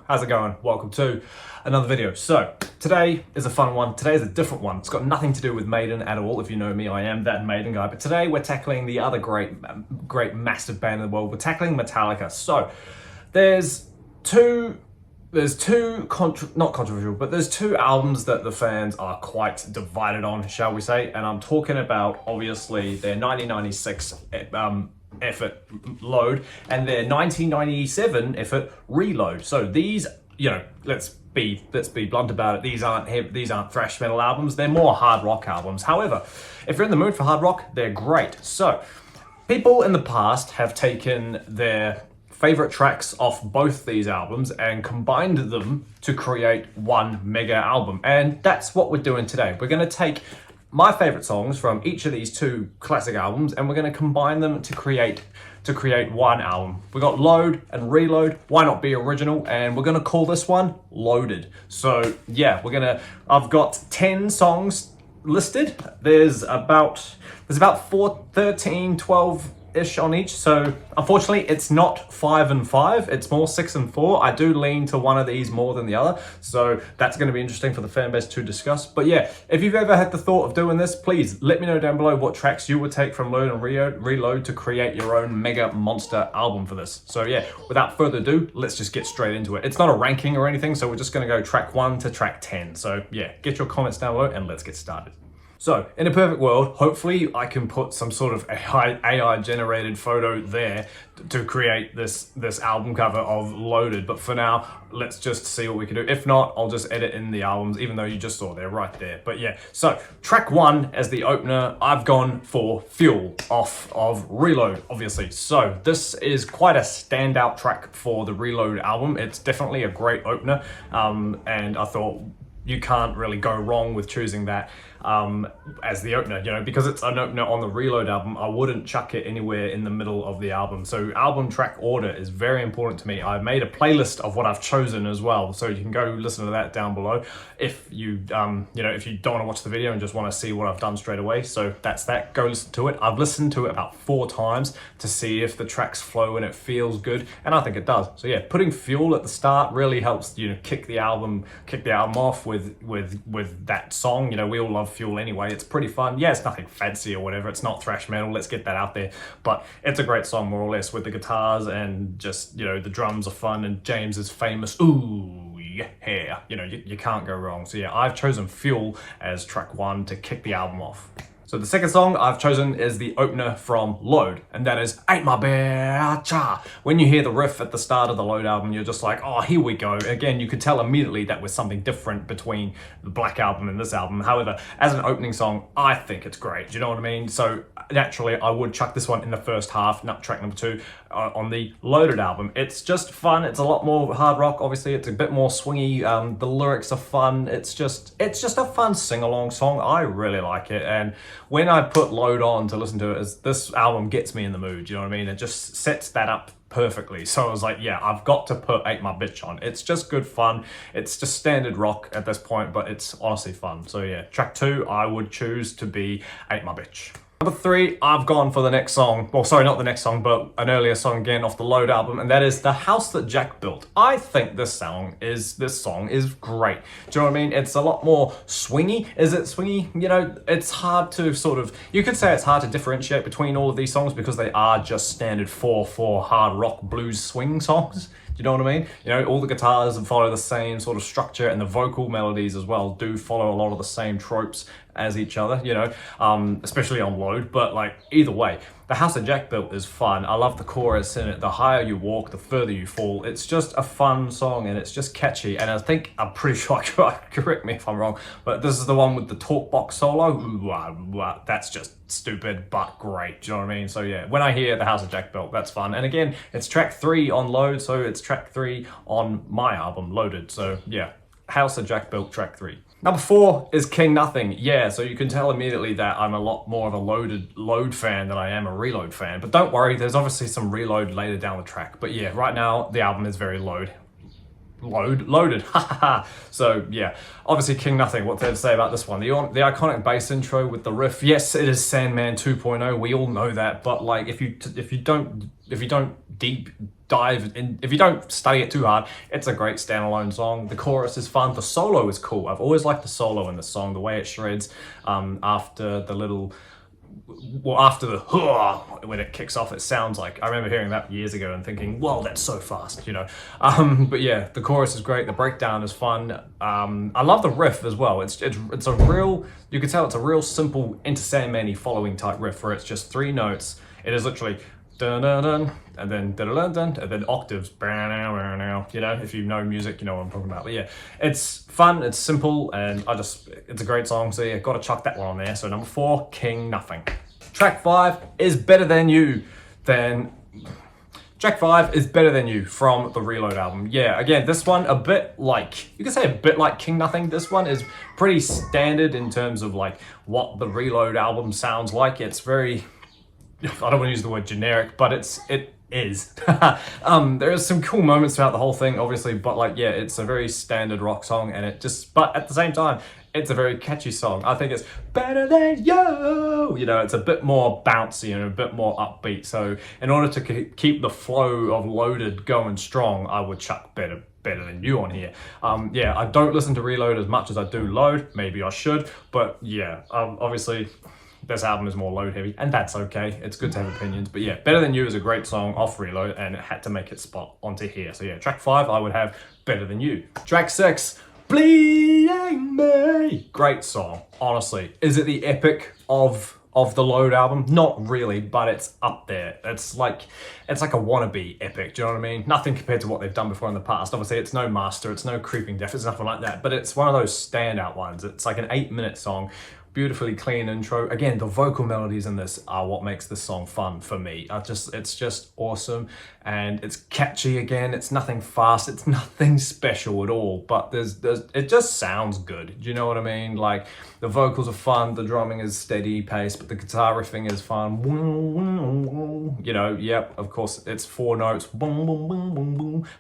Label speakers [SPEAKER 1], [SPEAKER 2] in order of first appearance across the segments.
[SPEAKER 1] how's it going? Welcome to another video. So today is a fun one. Today is a different one. It's got nothing to do with Maiden at all. If you know me, I am that Maiden guy. But today we're tackling the other great massive band in the world. We're tackling Metallica. So there's two not controversial, but there's two albums that the fans are quite divided on, shall we say. And I'm talking about obviously their 1996 effort Load and their 1997 effort Reload. So these, you know, let's be blunt about it, these aren't thrash metal albums, they're more hard rock albums. However, if you're in the mood for hard rock, they're great. So people in the past have taken their favorite tracks off both these albums and combined them to create one mega album, and that's what we're doing today. We're going to take my favorite songs from each of these two classic albums and we're going to combine them to create one album. We got Load and Reload. Why not be original? And we're going to call this one Loaded. So yeah, I've got 10 songs listed. There's about 12 ish on each. So unfortunately it's not 5 and 5, it's more 6 and 4. I do lean to one of these more than the other, so that's going to be interesting for the fan base to discuss. But yeah, if you've ever had the thought of doing this, please let me know down below what tracks you would take from Load and Reload to create your own mega monster album for this. So yeah, without further ado, let's just get straight into it. It's not a ranking or anything, so we're just going to go track 1 to track 10. So yeah, get your comments down below and let's get started. So, in a perfect world, hopefully I can put some sort of AI generated photo there to create this album cover of Loaded. But for now, let's just see what we can do. If not, I'll just edit in the albums, even though you just saw they're right there. But yeah, so track 1 as the opener, I've gone for Fuel off of Reload, obviously. So this is quite a standout track for the Reload album. It's definitely a great opener, and I thought you can't really go wrong with choosing that as the opener, you know, because it's an opener on the Reload album. I wouldn't chuck it anywhere in the middle of the album. So album track order is very important to me. I've made a playlist of what I've chosen as well, so you can go listen to that down below if you if you don't want to watch the video and just want to see what I've done straight away. So that's that, go listen to it. I've listened to it about 4 times to see if the tracks flow and it feels good, and I think it does. So yeah, putting Fuel at the start really helps, you know, kick the album off with that song. You know, we all love Fuel anyway. It's pretty fun. Yeah, it's nothing fancy or whatever. It's not thrash metal. Let's get that out there. But it's a great song, more or less, with the guitars and just, you know, the drums are fun and James is famous. Ooh, yeah. You know, you can't go wrong. So yeah, I've chosen Fuel as track 1 to kick the album off. So the second song I've chosen is the opener from Load, and that is Ain't My Bitch. When you hear the riff at the start of the Load album, you're just like, oh, here we go. Again, you could tell immediately that was something different between the Black album and this album. However, as an opening song, I think it's great. Do you know what I mean? So naturally, I would chuck this one in the first half, not track number 2, on the Loaded album. It's just fun. It's a lot more hard rock. Obviously, it's a bit more swingy. The lyrics are fun. It's just a fun sing-along song. I really like it, and when I put Load on to listen to it, this album gets me in the mood, you know what I mean? It just sets that up perfectly. So I was like, yeah, I've got to put Ain't My Bitch on. It's just good fun. It's just standard rock at this point, but it's honestly fun. So yeah, track 2, I would choose to be Ain't My Bitch. Number 3, I've gone for the next song. Well, sorry, not the next song, but an earlier song again off the Load album, and that is The House That Jack Built. I think this song is great. Do you know what I mean? It's a lot more swingy. Is it swingy? You know, it's hard to you could say it's hard to differentiate between all of these songs because they are just standard 4/4 hard rock blues swing songs. You know what I mean? You know, all the guitars follow the same sort of structure, and the vocal melodies as well do follow a lot of the same tropes as each other, you know, especially on Load. But like, either way, The House That Jack Built is fun. I love the chorus in it. The higher you walk, the further you fall. It's just a fun song and it's just catchy. And I'm pretty sure, correct me if I'm wrong, but this is the one with the talk box solo. Ooh, that's just stupid, but great. Do you know what I mean? So yeah, when I hear The House That Jack Built, that's fun. And again, it's track 3 on Load, so it's track 3 on my album, Loaded. So yeah, House That Jack Built, track 3. Number 4 is King Nothing. Yeah, so you can tell immediately that I'm a lot more of a Load fan than I am a Reload fan. But don't worry, there's obviously some Reload later down the track. But yeah, right now the album is very Load. loaded. So yeah, obviously King Nothing. What to say about this one? The iconic bass intro with the riff. Yes, it is Sandman 2.0. We all know that, but like if you don't deep dive in, if you don't study it too hard, it's a great standalone song. The chorus is fun. The solo is cool. I've always liked the solo in the song, the way it shreds after the little. Well, after the when it kicks off, it sounds like, I remember hearing that years ago and thinking, "Whoa, that's so fast," you know. But yeah, the chorus is great. The breakdown is fun. I love the riff as well. It's a real, you can tell it's a real simple Enter Sandman-y following type riff where it's just 3 notes. It is literally dun dun dun and then dun dun dun and then octaves. You know, if you know music, you know what I'm talking about. But yeah, it's fun, it's simple, and it's a great song. So yeah, gotta chuck that one on there. So number 4, King Nothing. Track 5 is Better Than You. Track 5 is Better Than You from the Reload album. Yeah, again, this one a bit like, you could say a bit like King Nothing. This one is pretty standard in terms of like what the Reload album sounds like. It's very, I don't want to use the word generic, but it is. There is some cool moments throughout the whole thing, obviously, but like, yeah, it's a very standard rock song, and but at the same time, it's a very catchy song. I think it's better than you. You know, it's a bit more bouncy and a bit more upbeat. So in order to keep the flow of Loaded going strong, I would chuck better than you on here. Yeah, I don't listen to Reload as much as I do Load. Maybe I should, but yeah, obviously this album is more Load heavy, and that's okay. It's good to have opinions, but yeah, Better Than You is a great song off Reload, and it had to make its spot onto here. So yeah, track 5, I would have Better Than You. Track 6, Bleeding Me. Great song, honestly. Is it the epic of the Load album? Not really, but it's up there. It's like a wannabe epic, do you know what I mean? Nothing compared to what they've done before in the past. Obviously, it's no Master, it's no Creeping Death, it's nothing like that, but it's one of those standout ones. It's like an 8-minute song, beautifully clean intro. Again, the vocal melodies in this are what makes this song fun for me. It's just awesome, and it's catchy again. It's nothing fast, it's nothing special at all, but it just sounds good. Do you know what I mean? Like, the vocals are fun, the drumming is steady pace, but the guitar riffing is fun. You know, yep, of course, it's 4 notes,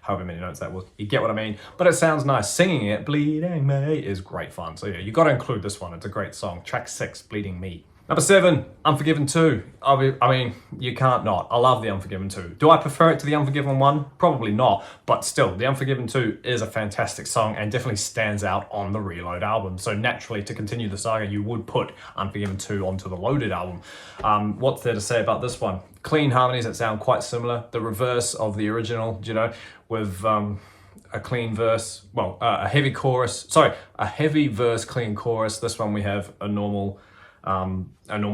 [SPEAKER 1] however many notes that was. You get what I mean? But it sounds nice. Singing it, Bleeding Me, is great fun. So yeah, you got to include this one. It's a great song. Track 6, Bleeding Me. Number 7, Unforgiven 2. I mean, you can't not. I love the Unforgiven 2. Do I prefer it to the Unforgiven 1? Probably not, but still, the Unforgiven 2 is a fantastic song and definitely stands out on the Reload album. So naturally, to continue the saga, you would put Unforgiven 2 onto the Loaded album. What's there to say about this one? Clean harmonies that sound quite similar. The reverse of the original, you know, with a clean verse, well, a heavy verse, clean chorus. This one we have a normal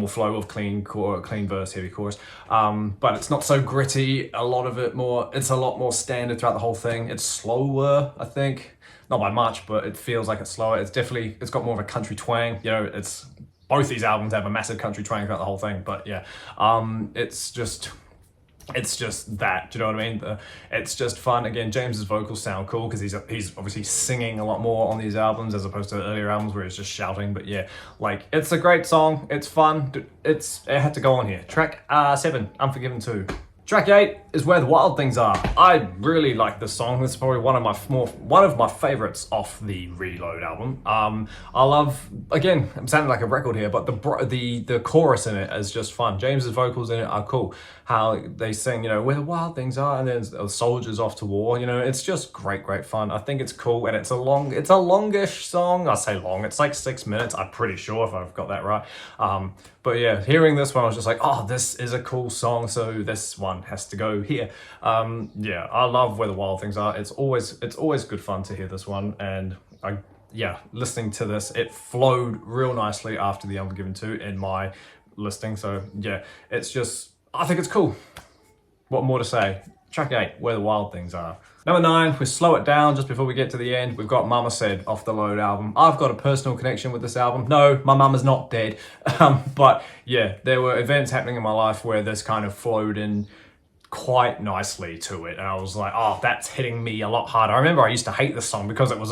[SPEAKER 1] flow of clean verse, heavy chorus, but it's not so gritty. It's a lot more standard throughout the whole thing. It's slower, I think, not by much, but it feels like it's slower. It's got more of a country twang. You know, both these albums have a massive country twang throughout the whole thing, but yeah, it's just that, do you know what I mean? It's just fun. Again, James's vocals sound cool because he's obviously singing a lot more on these albums as opposed to earlier albums where he's just shouting. But yeah, like, it's a great song. It's fun. It had to go on here. Track 7, Unforgiven 2. Track 8 is Where the Wild Things Are. I really like this song. This is probably one of my favorites off the Reload album. I love, again, I'm sounding like a record here, but the chorus in it is just fun. James's vocals in it are cool. How they sing, you know, where the wild things are, and then soldiers off to war. You know, it's just great fun. I think it's cool, and it's a longish song. I say long, it's like 6 minutes. I'm pretty sure if I've got that right. But yeah, hearing this one, I was just like, oh, this is a cool song, so this one has to go here. Yeah, I love Where the Wild Things Are. It's always good fun to hear this one, and listening to this, it flowed real nicely after the Unforgiven 2 in my listing. So yeah, I think it's cool. What more to say? Track 8, Where the Wild Things Are. Number 9, we slow it down just before we get to the end. We've got Mama Said off the Load album. I've got a personal connection with this album. No, my mama's not dead. But yeah, there were events happening in my life where this kind of flowed in quite nicely to it, and I was like, oh, that's hitting me a lot harder. I remember I used to hate this song because it was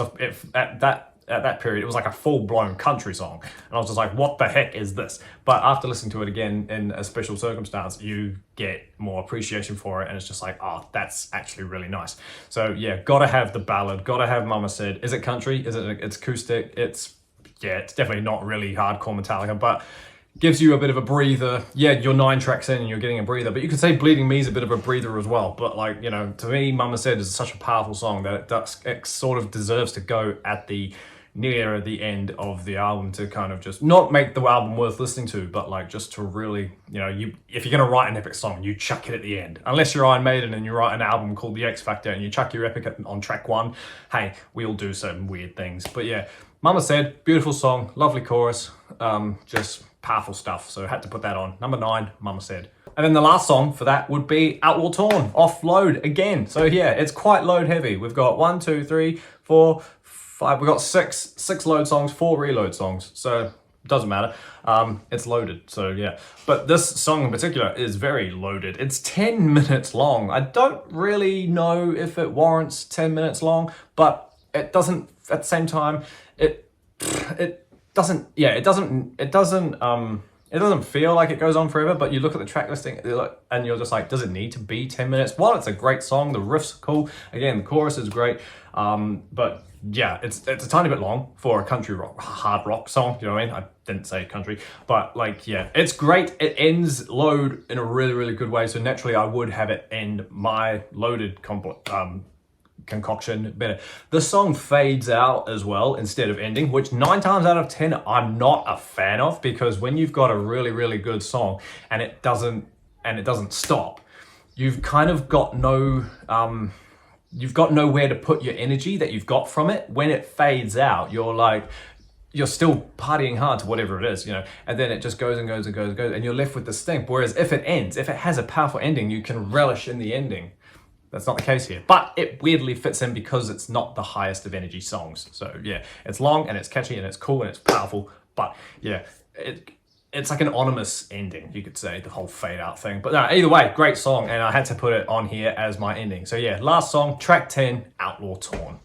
[SPEAKER 1] at that period, it was like a full-blown country song. And I was just like, what the heck is this? But after listening to it again in a special circumstance, you get more appreciation for it. And it's just like, oh, that's actually really nice. So yeah, gotta have the ballad, gotta have Mama Said. Is it country? Is it, it's acoustic? It's definitely not really hardcore Metallica, but gives you a bit of a breather. Yeah, you're 9 tracks in and you're getting a breather, but you could say Bleeding Me is a bit of a breather as well. But like, you know, to me, Mama Said is such a powerful song that it sort of deserves to go at the near the end of the album to kind of just not make the album worth listening to, but like just to really, you know, if you're gonna write an epic song, you chuck it at the end. Unless you're Iron Maiden and you write an album called The X Factor and you chuck your epic on track 1, hey, we'll do some weird things. But yeah, Mama Said, beautiful song, lovely chorus, just powerful stuff. So I had to put that on. Number 9, Mama Said. And then the last song for that would be Outlaw Torn, off Load again. So yeah, it's quite load heavy. We've got 1, 2, 3, 4, 5. We've got six load songs, 4 reload songs. So it doesn't matter. It's loaded. So yeah. But this song in particular is very loaded. It's 10 minutes long. I don't really know if it warrants 10 minutes long, but it doesn't, at the same time, it doesn't feel like it goes on forever, but you look at the track listing and you're just like, does it need to be 10 minutes? Well, it's a great song. The riffs are cool. Again, the chorus is great. But yeah, it's a tiny bit long for a country rock, hard rock song. You know what I mean? I didn't say country, but like, yeah, it's great. It ends Load in a really, really good way. So naturally I would have it end my Loaded concoction better. The song fades out as well instead of ending, which 9 times out of 10 I'm not a fan of, because when you've got a really, really good song and it doesn't stop, you've kind of got no you've got nowhere to put your energy that you've got from it. When it fades out, you're still partying hard to whatever it is, you know, and then it just goes and goes and goes and goes, and you're left with this thing. Whereas if it ends, if it has a powerful ending, you can relish in the ending. That's not the case here, but it weirdly fits in because it's not the highest of energy songs. So yeah, it's long and it's catchy and it's cool and it's powerful, but yeah, it's like an ominous ending, you could say, the whole fade out thing. But no, either way, great song, and I had to put it on here as my ending. So yeah, last song, track 10, Outlaw Torn.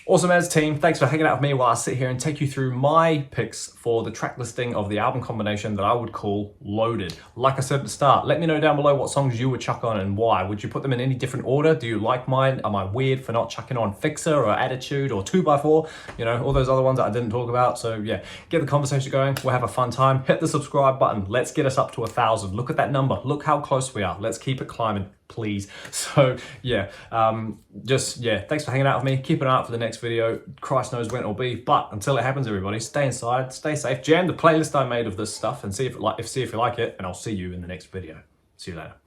[SPEAKER 1] Awesome as team, thanks for hanging out with me while I sit here and take you through my picks for the track listing of the album combination that I would call Loaded. Like I said at the start, let me know down below what songs you would chuck on and why. Would you put them in any different order? Do you like mine? Am I weird for not chucking on Fixer or Attitude or 2x4? You know, all those other ones that I didn't talk about. So yeah, get the conversation going. We'll have a fun time. Hit the subscribe button. Let's get us up to 1,000. Look at that number. Look how close we are. Let's keep it climbing, please. So yeah, thanks for hanging out with me. Keep an eye out for the next video. Christ knows when it'll be, but until it happens, everybody, stay inside, stay safe, jam the playlist I made of this stuff and see if you like it, and I'll see you in the next video. See you later.